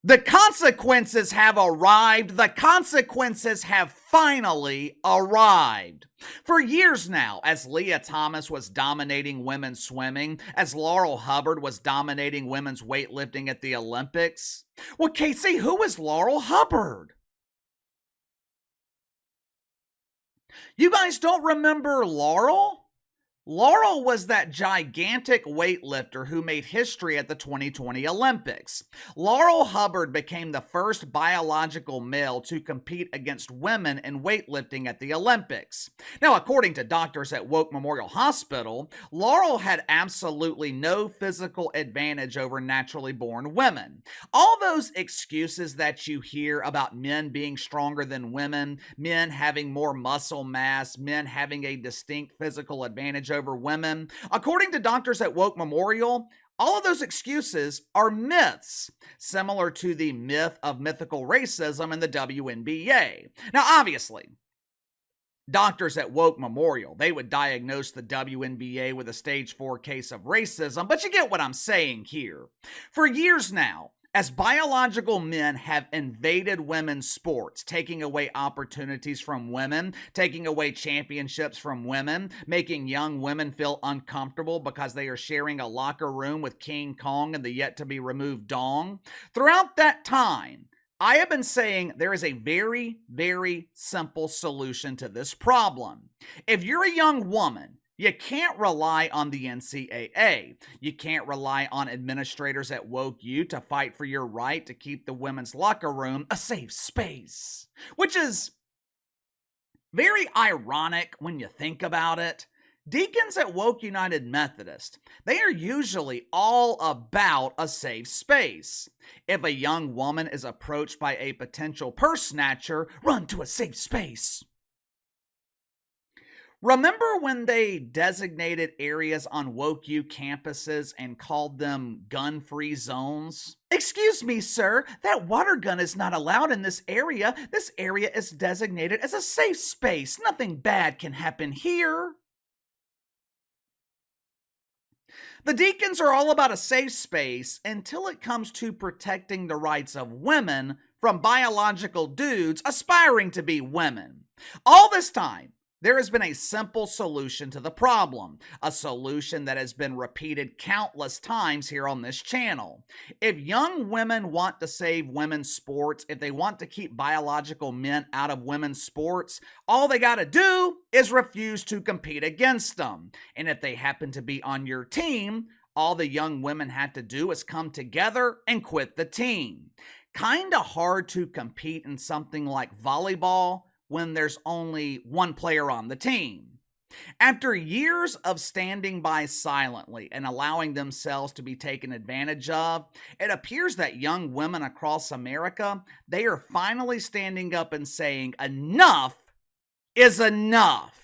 The consequences have arrived. The consequences have finally arrived. For years now, as Leah Thomas was dominating women's swimming, as Laurel Hubbard was dominating women's weightlifting at the Olympics. Well, Casey, who is Laurel Hubbard? You guys don't remember Laurel? Laurel was that gigantic weightlifter who made history at the 2020 Olympics. Laurel Hubbard became the first biological male to compete against women in weightlifting at the Olympics. Now, according to doctors at Woke Memorial Hospital, Laurel had absolutely no physical advantage over naturally born women. All those excuses that you hear about men being stronger than women, men having more muscle mass, men having a distinct physical advantage over women. According to doctors at Woke Memorial, all of those excuses are myths, similar to the myth of mythical racism in the WNBA. Now, obviously, doctors at Woke Memorial, they would diagnose the WNBA with a stage 4 case of racism, but you get what I'm saying here. For years now, as biological men have invaded women's sports, taking away opportunities from women, taking away championships from women, making young women feel uncomfortable because they are sharing a locker room with King Kong and the yet-to-be-removed Dong. Throughout that time, I have been saying there is a very, very simple solution to this problem. If you're a young woman, you can't rely on the NCAA. You can't rely on administrators at Woke U to fight for your right to keep the women's locker room a safe space. Which is very ironic when you think about it. Deacons at Woke United Methodist, they are usually all about a safe space. If a young woman is approached by a potential purse snatcher, run to a safe space. Remember when they designated areas on Woke U campuses and called them gun-free zones? Excuse me, sir, that water gun is not allowed in this area. This area is designated as a safe space. Nothing bad can happen here. The deacons are all about a safe space until it comes to protecting the rights of women from biological dudes aspiring to be women. All this time, there has been a simple solution to the problem, a solution that has been repeated countless times here on this channel. If young women want to save women's sports, if they want to keep biological men out of women's sports, all they got to do is refuse to compete against them. And if they happen to be on your team, all the young women have to do is come together and quit the team. Kinda hard to compete in something like volleyball when there's only one player on the team. After years of standing by silently and allowing themselves to be taken advantage of, it appears that young women across America, they are finally standing up and saying enough is enough.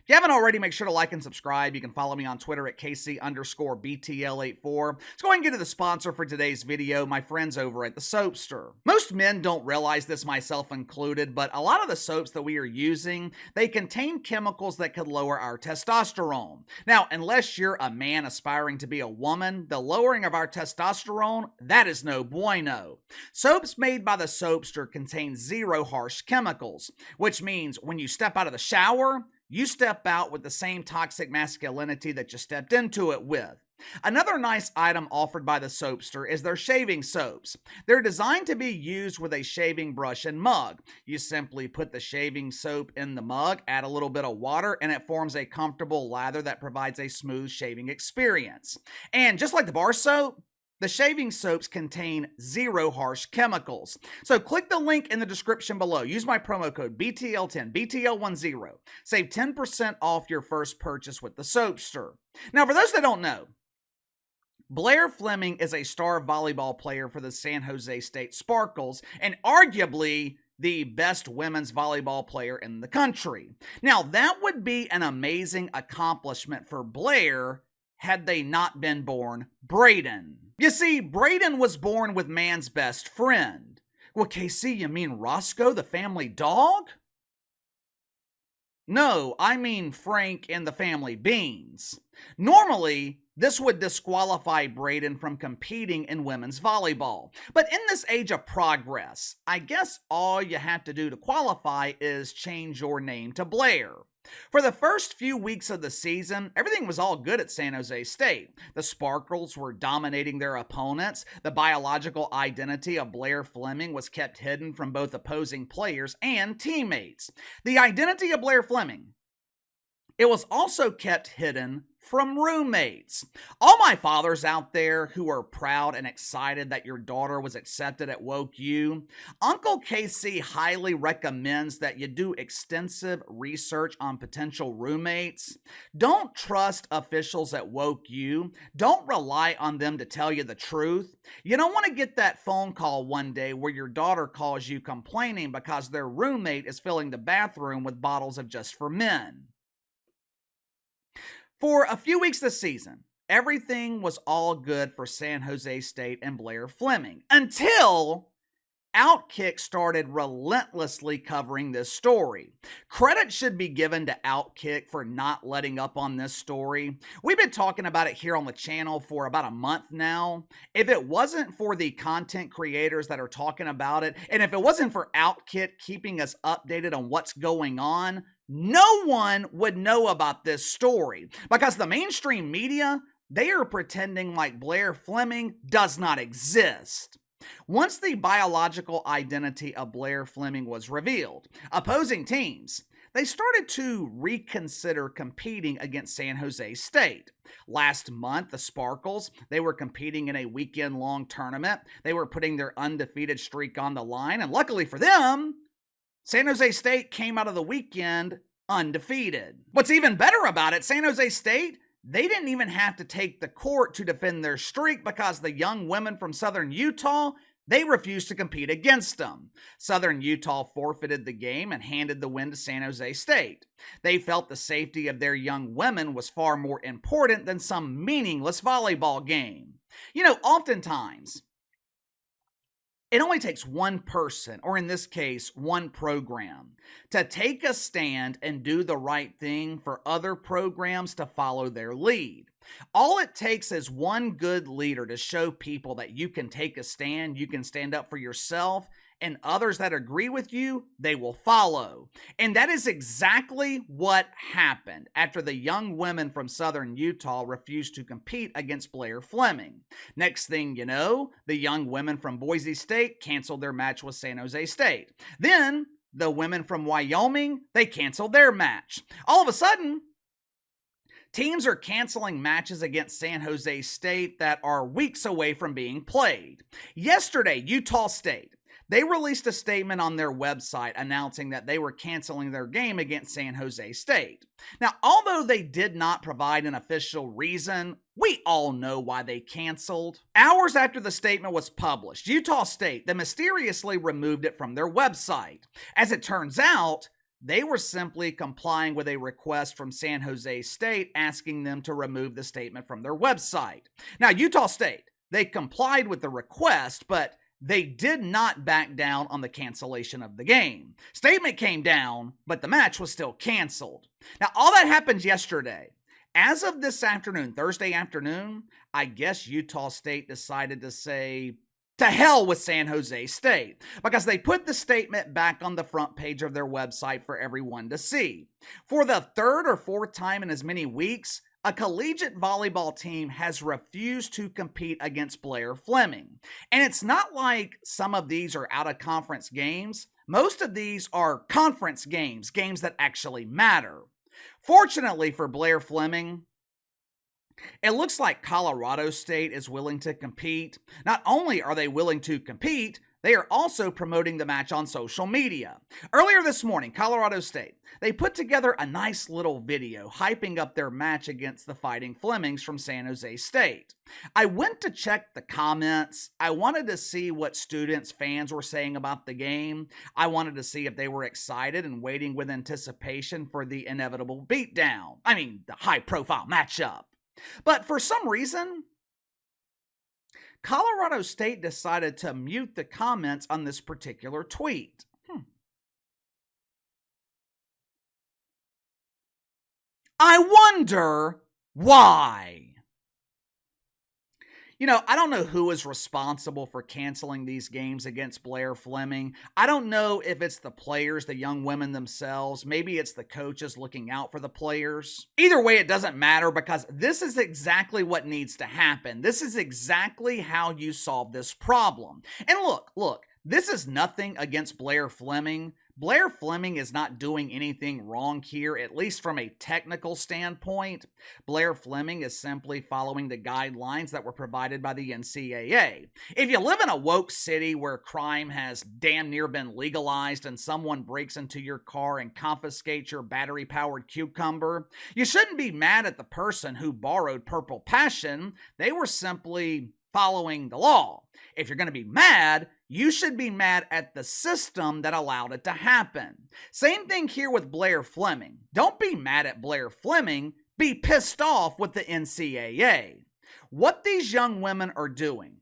If you haven't already, make sure to like and subscribe. You can follow me on Twitter at KC_BTL84. Let's go ahead and get to the sponsor for today's video, my friends over at the Soapster. Most men don't realize this, myself included, but a lot of the soaps that we are using, they contain chemicals that could lower our testosterone. Now, unless you're a man aspiring to be a woman, the lowering of our testosterone, that is no bueno. Soaps made by the Soapster contain 0 harsh chemicals, which means when you step out of the shower, you step out with the same toxic masculinity that you stepped into it with. Another nice item offered by the Soapster is their shaving soaps. They're designed to be used with a shaving brush and mug. You simply put the shaving soap in the mug, add a little bit of water, and it forms a comfortable lather that provides a smooth shaving experience. And just like the bar soap, the shaving soaps contain 0 harsh chemicals. So click the link in the description below. Use my promo code BTL10, BTL10. Save 10% off your first purchase with the Soapster. Now, for those that don't know, Blaire Fleming is a star volleyball player for the San Jose State Sparkles and arguably the best women's volleyball player in the country. Now, that would be an amazing accomplishment for Blaire had they not been born Braden. You see, Braden was born with man's best friend. Well, KC, you mean Roscoe, the family dog? No, I mean Frank and the family beans. Normally, this would disqualify Braden from competing in women's volleyball. But in this age of progress, I guess all you have to do to qualify is change your name to Blair. For the first few weeks of the season, everything was all good at San Jose State. The Sparkles were dominating their opponents. The biological identity of Blaire Fleming was kept hidden from both opposing players and teammates. The identity of Blaire Fleming, it was also kept hidden from roommates. All my fathers out there who are proud and excited that your daughter was accepted at Woke U, Uncle Casey highly recommends that you do extensive research on potential roommates. Don't trust officials at Woke U. Don't rely on them to tell you the truth. You don't want to get that phone call one day where your daughter calls you complaining because their roommate is filling the bathroom with bottles of Just for Men. For a few weeks this season, everything was all good for San Jose State and Blaire Fleming until Outkick started relentlessly covering this story. Credit should be given to Outkick for not letting up on this story. We've been talking about it here on the channel for about a month now. If it wasn't for the content creators that are talking about it, and if it wasn't for Outkick keeping us updated on what's going on, no one would know about this story because the mainstream media, they are pretending like Blaire Fleming does not exist. Once the biological identity of Blaire Fleming was revealed, opposing teams, they started to reconsider competing against San Jose State. Last month, the Sparkles, they were competing in a weekend-long tournament. They were putting their undefeated streak on the line, and luckily for them, San Jose State came out of the weekend undefeated. What's even better about it, San Jose State, they didn't even have to take the court to defend their streak because the young women from Southern Utah, they refused to compete against them. Southern Utah forfeited the game and handed the win to San Jose State. They felt the safety of their young women was far more important than some meaningless volleyball game. You know, oftentimes, it only takes one person, or in this case, one program, to take a stand and do the right thing for other programs to follow their lead. All it takes is one good leader to show people that you can take a stand, you can stand up for yourself, and others that agree with you, they will follow. And that is exactly what happened after the young women from Southern Utah refused to compete against Blaire Fleming. Next thing you know, the young women from Boise State canceled their match with San Jose State. Then, the women from Wyoming, they canceled their match. All of a sudden, teams are canceling matches against San Jose State that are weeks away from being played. Yesterday, Utah State, they released a statement on their website announcing that they were canceling their game against San Jose State. Now, although they did not provide an official reason, we all know why they canceled. Hours after the statement was published, Utah State, they mysteriously removed it from their website. As it turns out, they were simply complying with a request from San Jose State asking them to remove the statement from their website. Now, Utah State, they complied with the request, but they did not back down on the cancellation of the game. Statement came down, but the match was still canceled. Now, all that happened yesterday. As of this afternoon, Thursday afternoon, I guess Utah State decided to say, to hell with San Jose State, because they put the statement back on the front page of their website for everyone to see. For the third or fourth time in as many weeks, a collegiate volleyball team has refused to compete against Blaire Fleming. And it's not like some of these are out-of-conference games. Most of these are conference games, games that actually matter. Fortunately for Blaire Fleming, it looks like Colorado State is willing to compete. Not only are they willing to compete, they are also promoting the match on social media. Earlier this morning, Colorado State, they put together a nice little video hyping up their match against the Fighting Flemings from San Jose State. I went to check the comments. I wanted to see what students, fans were saying about the game. I wanted to see if they were excited and waiting with anticipation for the inevitable beatdown. I mean, the high-profile matchup. But for some reason, Colorado State decided to mute the comments on this particular tweet. I wonder Why? I don't know who is responsible for canceling these games against Blaire Fleming. I don't know if it's the players, the young women themselves. Maybe it's the coaches looking out for the players. Either way, it doesn't matter because this is exactly what needs to happen. This is exactly how you solve this problem. And look, this is nothing against Blaire Fleming. Blaire Fleming is not doing anything wrong here, at least from a technical standpoint. Blaire Fleming is simply following the guidelines that were provided by the NCAA. If you live in a woke city where crime has damn near been legalized and someone breaks into your car and confiscates your battery-powered cucumber, you shouldn't be mad at the person who borrowed Purple Passion. They were simply following the law. If you're going to be mad, you should be mad at the system that allowed it to happen. Same thing here with Blaire Fleming. Don't be mad at Blaire Fleming. Be pissed off with the NCAA. What these young women are doing,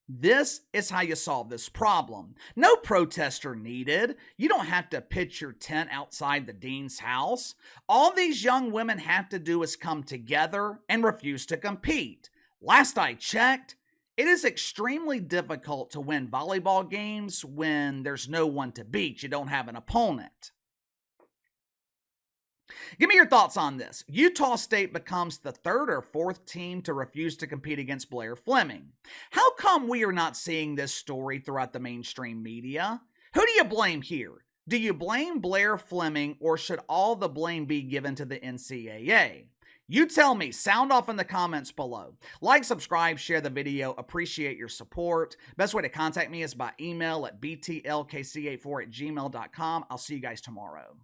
this is how you solve this problem. No protests are needed. You don't have to pitch your tent outside the dean's house. All these young women have to do is come together and refuse to compete. Last I checked, it is extremely difficult to win volleyball games when there's no one to beat. You don't have an opponent. Give me your thoughts on this. Utah State becomes the third or fourth team to refuse to compete against Blaire Fleming. How come we are not seeing this story throughout the mainstream media? Who do you blame here? Do you blame Blaire Fleming, or should all the blame be given to the NCAA? You tell me. Sound off in the comments below. Like, subscribe, share the video. Appreciate your support. Best way to contact me is by email at btlkc84@gmail.com. I'll see you guys tomorrow.